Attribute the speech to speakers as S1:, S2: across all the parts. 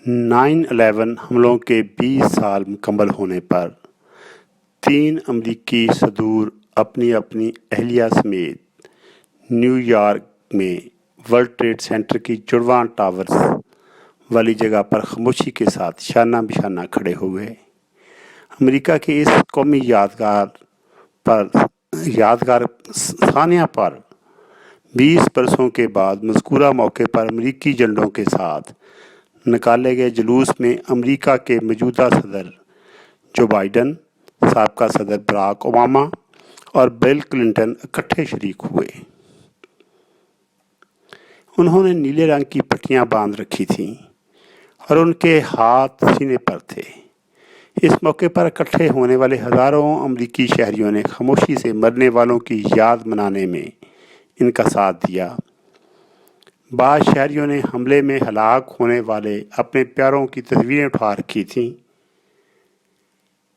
S1: 9/11 حملوں کے 20 سال مکمل ہونے پر 3 امریکی صدور اپنی اپنی اہلیہ سمیت نیو یارک میں ورلڈ ٹریڈ سینٹر کی جڑواں ٹاورز والی جگہ پر خاموشی کے ساتھ شانہ بشانہ کھڑے ہوئے۔ امریکہ کے اس قومی یادگار ثانیہ پر 20 برسوں کے بعد مذکورہ موقع پر امریکی جھنڈوں کے ساتھ نکالے گئے جلوس میں امریکہ کے موجودہ صدر جو بائیڈن، سابقہ صدر براک اوباما اور بل کلنٹن اکٹھے شریک ہوئے۔ انہوں نے نیلے رنگ کی پٹیاں باندھ رکھی تھیں اور ان کے ہاتھ سینے پر تھے۔ اس موقع پر اکٹھے ہونے والے ہزاروں امریکی شہریوں نے خاموشی سے مرنے والوں کی یاد منانے میں ان کا ساتھ دیا۔ بعض شہریوں نے حملے میں ہلاک ہونے والے اپنے پیاروں کی تصویریں اٹھا رکھی تھیں۔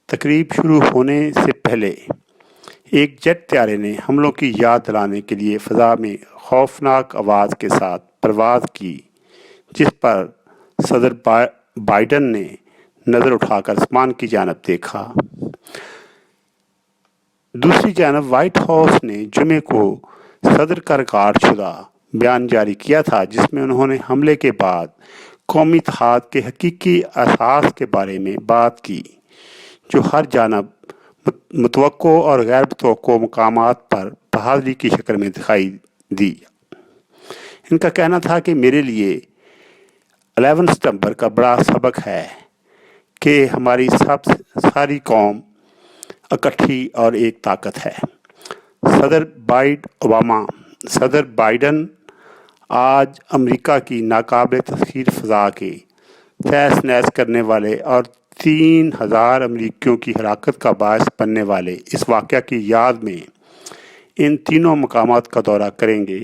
S1: تقریب شروع ہونے سے پہلے ایک جیٹ طیارے نے حملوں کی یاد دلانے کے لیے فضا میں خوفناک آواز کے ساتھ پرواز کی، جس پر صدر بائیڈن نے نظر اٹھا کر آسمان کی جانب دیکھا۔ دوسری جانب وائٹ ہاؤس نے جمعے کو صدر کا ریکارڈ شدہ بیان جاری کیا تھا، جس میں انہوں نے حملے کے بعد قومی اتحاد کے حقیقی اساس کے بارے میں بات کی، جو ہر جانب متوقع اور غیر متوقع مقامات پر بحالی کی شکل میں دکھائی دی۔ ان کا کہنا تھا کہ میرے لیے 11 ستمبر کا بڑا سبق ہے کہ ہماری ساری قوم اکٹھی اور ایک طاقت ہے۔ صدر بائیڈن آج امریکہ کی ناقابل تسخیر فضا کے تہس نہس کرنے والے اور 3000 امریکیوں کی ہلاکت کا باعث بننے والے اس واقعہ کی یاد میں ان تینوں مقامات کا دورہ کریں گے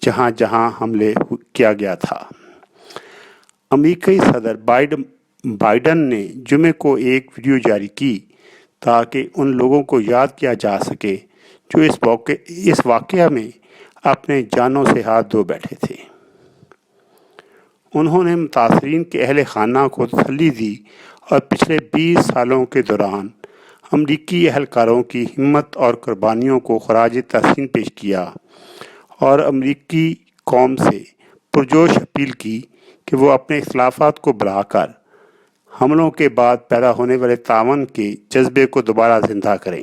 S1: جہاں جہاں حملے کیا گیا تھا۔ امریکی صدر بائیڈن نے جمعے کو ایک ویڈیو جاری کی تاکہ ان لوگوں کو یاد کیا جا سکے جو اس واقعہ میں اپنے جانوں سے ہاتھ دھو بیٹھے تھے۔ انہوں نے متاثرین کے اہل خانہ کو تسلی دی اور پچھلے 20 سالوں کے دوران امریکی اہلکاروں کی ہمت اور قربانیوں کو خراج تحسین پیش کیا اور امریکی قوم سے پرجوش اپیل کی کہ وہ اپنے اختلافات کو بڑھا کر حملوں کے بعد پیدا ہونے والے تعاون کے جذبے کو دوبارہ زندہ کریں۔